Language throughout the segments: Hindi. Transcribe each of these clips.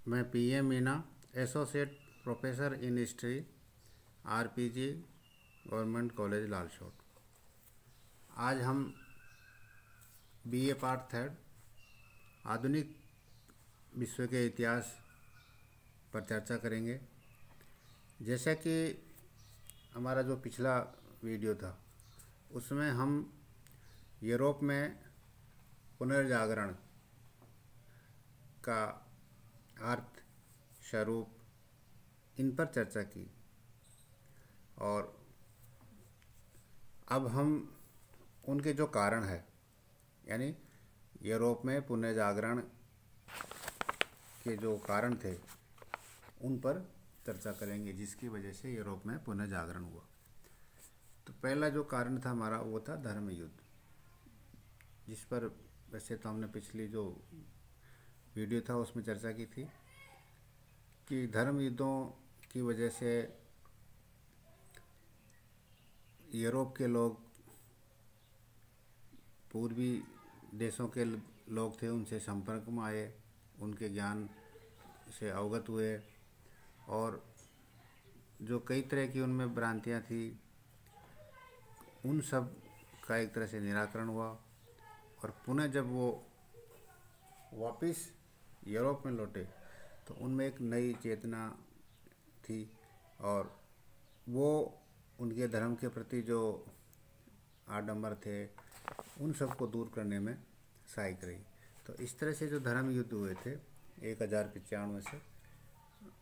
मैं PM Meena, associate professor in history, RPG government college Lalsot. आज हम BA पार्ट 3 आधुनिक विश्व के इतिहास पर चर्चा करेंगे। जैसा कि हमारा जो पिछला वीडियो था उसमें हम यूरोप में पुनर्जागरण का अर्थ, स्वरूप, इन पर चर्चा की और अब हम उनके जो कारण है, यानी यूरोप में पुनर्जागरण के जो कारण थे उन पर चर्चा करेंगे, जिसकी वजह से यूरोप में पुनर्जागरण हुआ। तो पहला जो कारण था हमारा वो था धर्म युद्ध, जिस पर वैसे तो हमने पिछली जो वीडियो था उसमें चर्चा की थी कि धर्म युद्धों की वजह से यूरोप के लोग, पूर्वी देशों के लोग थे, उनसे संपर्क में आए, उनके ज्ञान से अवगत हुए और जो कई तरह की उनमें भ्रांतियाँ थी उन सब का एक तरह से निराकरण हुआ। और पुनः जब वो वापस यूरोप में लौटे तो उनमें एक नई चेतना थी और वो उनके धर्म के प्रति जो आडंबर थे उन सब को दूर करने में सहायक रही। तो इस तरह से जो धर्म युद्ध हुए थे 1095 से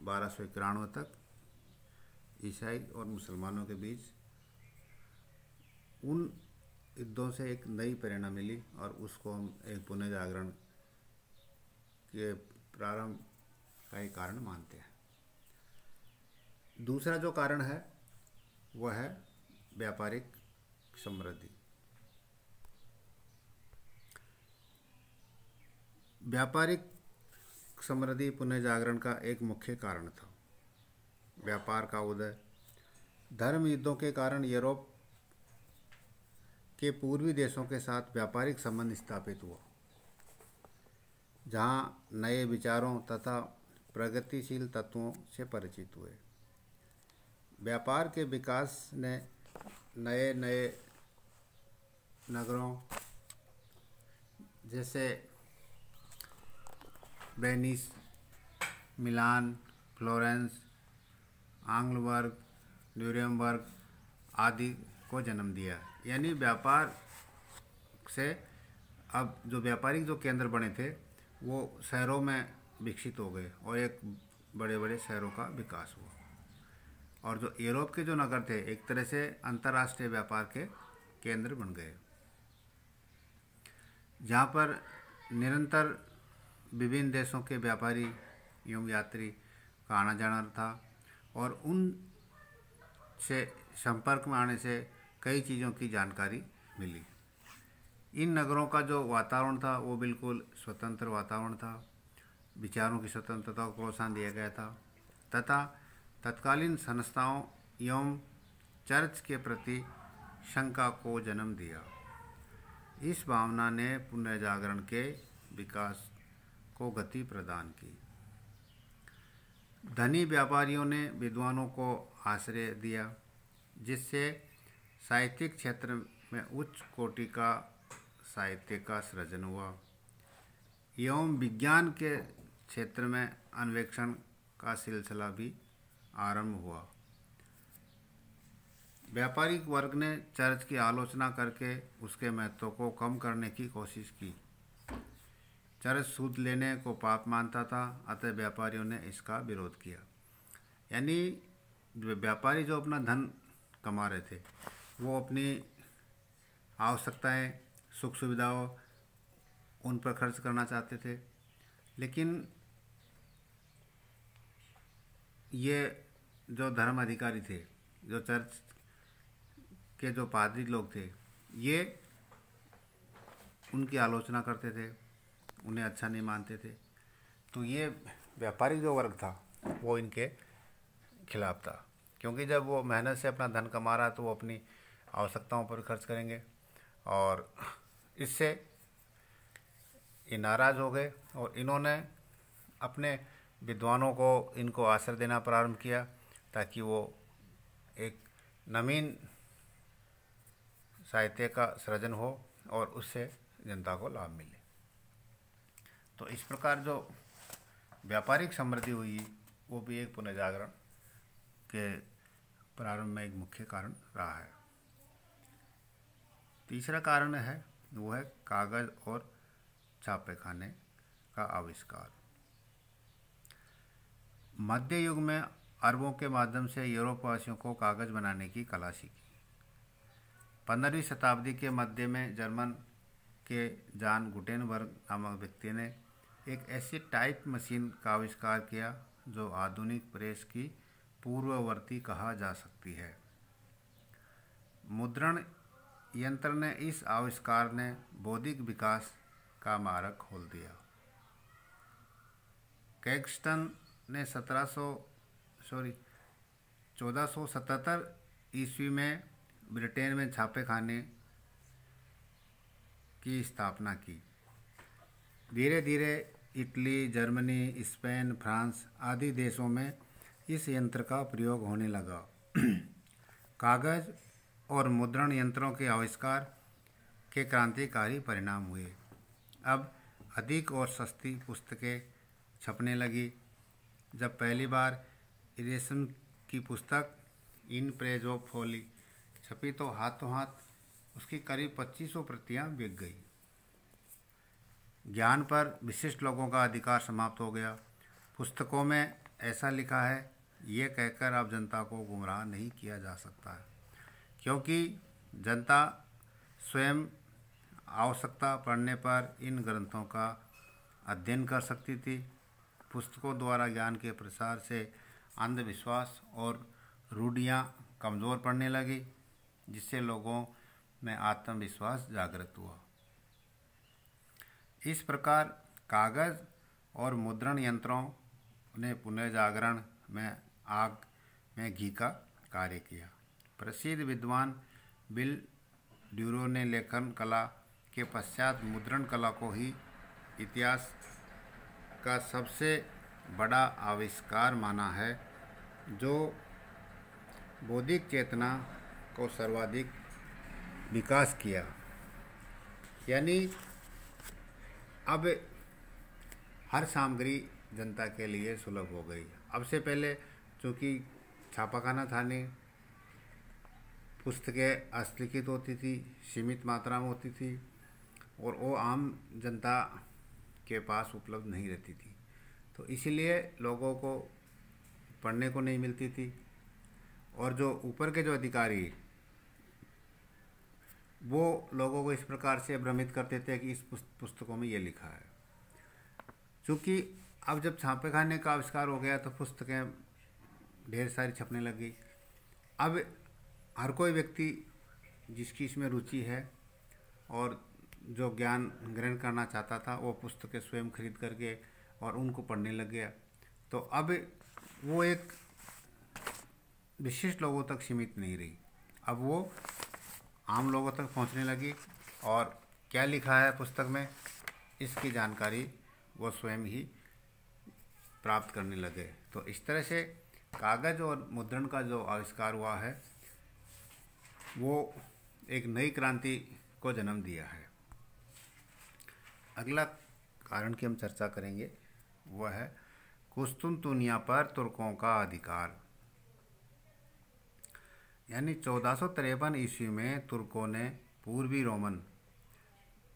1291 तक ईसाई और मुसलमानों के बीच, उन युद्धों से एक नई प्रेरणा मिली और उसको हम एक पुनर्जागरण के प्रारंभ का एक कारण मानते हैं। दूसरा जो कारण है वह है व्यापारिक समृद्धि। व्यापारिक समृद्धि पुनर्जागरण का एक मुख्य कारण था। व्यापार का उदय। धर्म युद्धों के कारण यूरोप के पूर्वी देशों के साथ व्यापारिक संबंध स्थापित हुआ, जहां नए विचारों तथा प्रगतिशील तत्वों से परिचित हुए। व्यापार के विकास ने नए नए नगरों जैसे वेनिस, मिलान, फ्लोरेंस, आंग्लबर्ग, न्यूरेमबर्ग आदि को जन्म दिया। यानी व्यापार से अब जो व्यापारिक जो केंद्र बने थे वो शहरों में विकसित हो गए और एक बड़े बड़े शहरों का विकास हुआ। और जो यूरोप के जो नगर थे एक तरह से अंतर्राष्ट्रीय व्यापार के केंद्र बन गए, जहाँ पर निरंतर विभिन्न देशों के व्यापारी एवं यात्री का आना जाना था और उन से संपर्क में आने से कई चीज़ों की जानकारी मिली। इन नगरों का जो वातावरण था वो बिल्कुल स्वतंत्र वातावरण था, विचारों की स्वतंत्रता को प्रोत्साहन दिया गया था तथा तत्कालीन संस्थाओं एवं चर्च के प्रति शंका को जन्म दिया। इस भावना ने पुनर्जागरण के विकास को गति प्रदान की। धनी व्यापारियों ने विद्वानों को आश्रय दिया, जिससे साहित्यिक क्षेत्र में उच्च कोटि का साहित्य का सृजन हुआ एवं विज्ञान के क्षेत्र में अन्वेषण का सिलसिला भी आरंभ हुआ। व्यापारिक वर्ग ने चर्च की आलोचना करके उसके महत्व को कम करने की कोशिश की। चर्च सूद लेने को पाप मानता था, अतः व्यापारियों ने इसका विरोध किया। यानी व्यापारी जो अपना धन कमा रहे थे वो अपनी आवश्यकताएं, सुख सुविधाओं उन पर खर्च करना चाहते थे, लेकिन ये जो धर्म अधिकारी थे, जो चर्च के जो पादरी लोग थे, ये उनकी आलोचना करते थे, उन्हें अच्छा नहीं मानते थे। तो ये व्यापारिक जो वर्ग था वो इनके खिलाफ था, क्योंकि जब वो मेहनत से अपना धन कमा रहा है तो वो अपनी आवश्यकताओं पर खर्च करेंगे और इससे ये नाराज़ हो गए और इन्होंने अपने विद्वानों को इनको आश्रय देना प्रारंभ किया ताकि वो एक नवीन साहित्य का सृजन हो और उससे जनता को लाभ मिले। तो इस प्रकार जो व्यापारिक समृद्धि हुई वो भी एक पुनर्जागरण के प्रारंभ में एक मुख्य कारण रहा है। तीसरा कारण है वो है कागज और छापेखाने का आविष्कार। मध्य युग में अरबों के माध्यम से यूरोपवासियों को कागज बनाने की कला सीखी। 15वीं शताब्दी के मध्य में जर्मन के जॉन गुटेनबर्ग नामक व्यक्ति ने एक ऐसी टाइप मशीन का आविष्कार किया जो आधुनिक प्रेस की पूर्ववर्ती कहा जा सकती है। मुद्रण यंत्र ने इस आविष्कार ने बौद्धिक विकास का मार्ग खोल दिया। कैक्सटन ने 1477 ईस्वी में ब्रिटेन में छापेखाने की स्थापना की। धीरे धीरे इटली, जर्मनी, स्पेन, फ्रांस आदि देशों में इस यंत्र का प्रयोग होने लगा। कागज और मुद्रण यंत्रों के आविष्कार के क्रांतिकारी परिणाम हुए। अब अधिक और सस्ती पुस्तकें छपने लगी। जब पहली बार एडिसन की पुस्तक इन पेज ऑफ फॉली छपी तो हाथों हाथ उसकी करीब 2500 प्रतियां बिक गई। ज्ञान पर विशिष्ट लोगों का अधिकार समाप्त हो गया। पुस्तकों में ऐसा लिखा है, ये कहकर अब जनता को गुमराह नहीं किया जा सकता है, क्योंकि जनता स्वयं आवश्यकता पड़ने पर इन ग्रंथों का अध्ययन कर सकती थी। पुस्तकों द्वारा ज्ञान के प्रसार से अंधविश्वास और रूढ़ियाँ कमज़ोर पड़ने लगी, जिससे लोगों में आत्मविश्वास जागृत हुआ। इस प्रकार कागज और मुद्रण यंत्रों ने पुनर्जागरण में आग में घी का कार्य किया। प्रसिद्ध विद्वान बिल ड्यूरो ने लेखन कला के पश्चात मुद्रण कला को ही इतिहास का सबसे बड़ा आविष्कार माना है, जो बौद्धिक चेतना को सर्वाधिक विकास किया। यानी अब हर सामग्री जनता के लिए सुलभ हो गई। अब से पहले चूँकि छापाखाना था नहीं, पुस्तकें अलिखित होती थी, सीमित मात्रा में होती थी और वो आम जनता के पास उपलब्ध नहीं रहती थी, तो इसीलिए लोगों को पढ़ने को नहीं मिलती थी। और जो ऊपर के जो अधिकारी वो लोगों को इस प्रकार से भ्रमित करते थे कि इस पुस्तकों में ये लिखा है। क्योंकि अब जब छापेखाने का आविष्कार हो गया तो पुस्तकें ढेर सारी छपने लगी। अब हर कोई व्यक्ति जिसकी इसमें रुचि है और जो ज्ञान ग्रहण करना चाहता था वो पुस्तकें स्वयं खरीद करके और उनको पढ़ने लग गया। तो अब वो एक विशिष्ट लोगों तक सीमित नहीं रही, अब वो आम लोगों तक पहुंचने लगी और क्या लिखा है पुस्तक में इसकी जानकारी वो स्वयं ही प्राप्त करने लगे। तो इस तरह से कागज और मुद्रण का जो आविष्कार हुआ है वो एक नई क्रांति को जन्म दिया है। अगला कारण की हम चर्चा करेंगे वह है कुस्तुनतुनिया पर तुर्कों का अधिकार। यानी 1453 ईस्वी में तुर्कों ने पूर्वी रोमन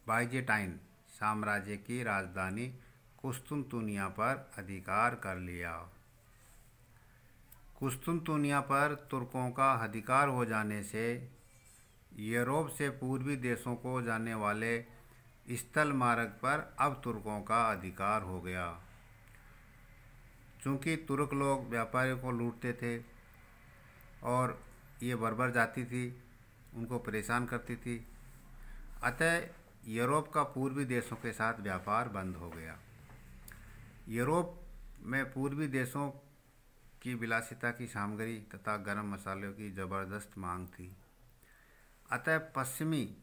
बाइजेंटाइन साम्राज्य की राजधानी कुस्तुनतुनिया पर अधिकार कर लिया। कुस्तुनतुनिया पर तुर्कों का अधिकार हो जाने से यूरोप से पूर्वी देशों को जाने वाले स्थल मार्ग पर अब तुर्कों का अधिकार हो गया। चूँकि तुर्क लोग व्यापारियों को लूटते थे और ये बर्बर जाति थी, उनको परेशान करती थी, अतः यूरोप का पूर्वी देशों के साथ व्यापार बंद हो गया। यूरोप में पूर्वी देशों की विलासिता की सामग्री तथा गर्म मसालों की ज़बरदस्त मांग थी, अतः पश्चिमी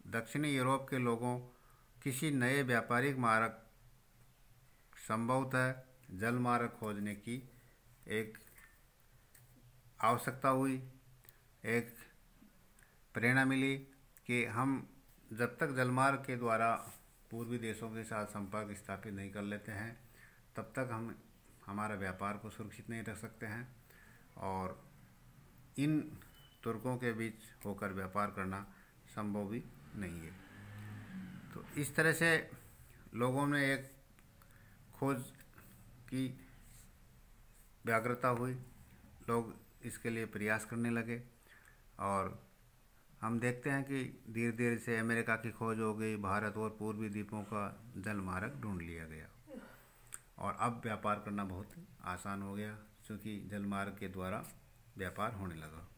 दक्षिणी यूरोप के लोगों किसी नए व्यापारिक मार्ग संभवतः जल मार्ग खोजने की एक आवश्यकता हुई, एक प्रेरणा मिली कि हम जब तक जलमार्ग के द्वारा पूर्वी देशों के साथ संपर्क स्थापित नहीं कर लेते हैं तब तक हम हमारा व्यापार को सुरक्षित नहीं रख सकते हैं और इन तुर्कों के बीच होकर व्यापार करना संभव भी नहीं है। तो इस तरह से लोगों में एक खोज की व्याग्रता हुई, लोग इसके लिए प्रयास करने लगे और हम देखते हैं कि धीरे धीरे से अमेरिका की खोज हो गई, भारत और पूर्वी द्वीपों का जल मार्ग ढूंढ लिया गया और अब व्यापार करना बहुत आसान हो गया क्योंकि जल मार्ग के द्वारा व्यापार होने लगा।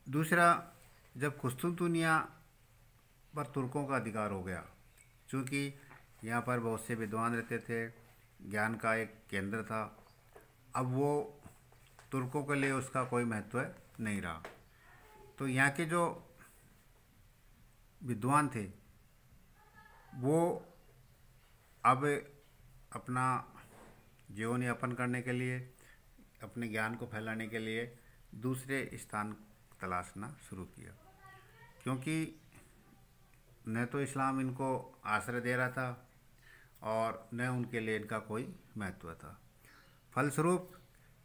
दूसरा, जब कुस्तुंतुनिया पर तुर्कों का अधिकार हो गया, क्योंकि यहाँ पर बहुत से विद्वान रहते थे, ज्ञान का एक केंद्र था, अब वो तुर्कों के लिए उसका कोई महत्व नहीं रहा। तो यहाँ के जो विद्वान थे वो अब अपना जीवन यापन करने के लिए, अपने ज्ञान को फैलाने के लिए दूसरे स्थान तलाशना शुरू किया, क्योंकि न तो इस्लाम इनको आश्रय दे रहा था और न उनके लिए इनका कोई महत्व था। फलस्वरूप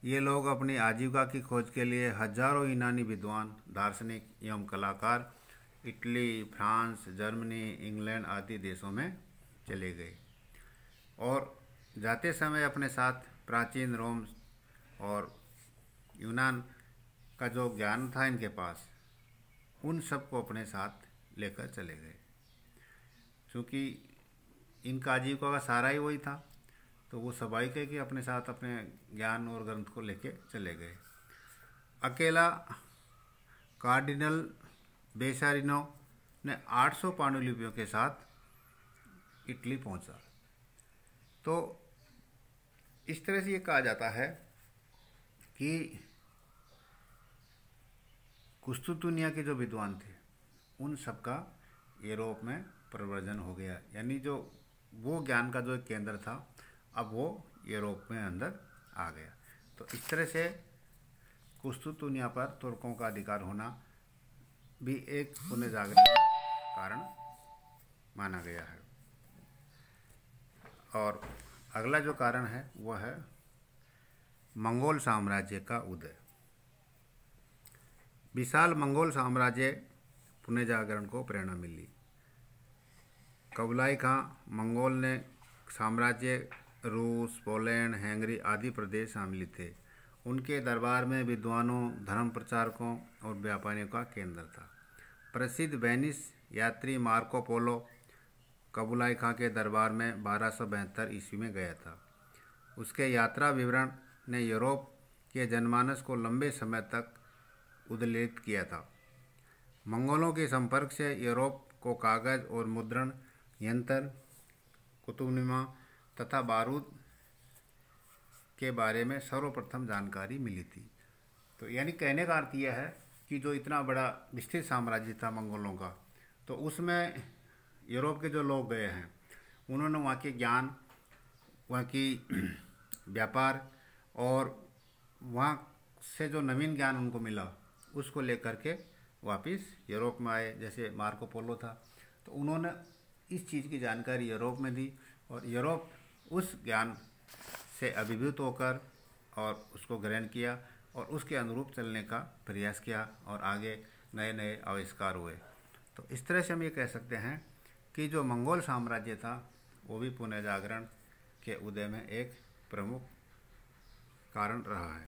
ये लोग अपनी आजीविका की खोज के लिए हजारों यूनानी विद्वान, दार्शनिक एवं कलाकार इटली, फ्रांस, जर्मनी, इंग्लैंड आदि देशों में चले गए और जाते समय अपने साथ प्राचीन रोम और यूनान का जो ज्ञान था इनके पास, उन सब को अपने साथ लेकर चले गए, क्योंकि इनका आजीविका का सारा ही वही था। तो वो स्वाभाविक है कि अपने साथ अपने ज्ञान और ग्रंथ को लेके चले गए। अकेला कार्डिनल बेसारिनो ने 800 पांडुलिपियों के साथ इटली पहुंचा। तो इस तरह से ये कहा जाता है कि कुस्तुंतुनिया के जो विद्वान थे उन सब का यूरोप में प्रव्रजन हो गया, यानी जो वो ज्ञान का जो एक केंद्र था अब वो यूरोप में अंदर आ गया। तो इस तरह से कुस्तुंतुनिया पर तुर्कों का अधिकार होना भी एक पुनर्जागरण का कारण माना गया है। और अगला जो कारण है वह है मंगोल साम्राज्य का उदय। विशाल मंगोल साम्राज्य पुनर्जागरण को प्रेरणा मिली। कुबलाई खां मंगोल ने साम्राज्य रूस, पोलैंड, हंगरी आदि प्रदेश शामिल थे। उनके दरबार में विद्वानों, धर्म प्रचारकों और व्यापारियों का केंद्र था। प्रसिद्ध वेनिस यात्री मार्को पोलो कुबलाई खां के दरबार में 1272 ईस्वी में गया था। उसके यात्रा विवरण ने यूरोप के जनमानस को लंबे समय तक उद्वेलित किया था। मंगोलों के संपर्क से यूरोप को कागज और मुद्रण यंत्र, कुतुबनुमा तथा बारूद के बारे में सर्वप्रथम जानकारी मिली थी। तो यानी कहने का अर्थ यह है कि जो इतना बड़ा विस्तृत साम्राज्य था मंगोलों का, तो उसमें यूरोप के जो लोग गए हैं उन्होंने वहाँ के ज्ञान, वहाँ की व्यापार और वहाँ से जो नवीन ज्ञान उनको मिला उसको लेकर के वापस यूरोप में आए। जैसे मार्को पोलो था तो उन्होंने इस चीज़ की जानकारी यूरोप में दी और यूरोप उस ज्ञान से अभिभूत होकर और उसको ग्रहण किया और उसके अनुरूप चलने का प्रयास किया और आगे नए नए आविष्कार हुए। तो इस तरह से हम ये कह सकते हैं कि जो मंगोल साम्राज्य था वो भी पुनर्जागरण के उदय में एक प्रमुख कारण रहा है।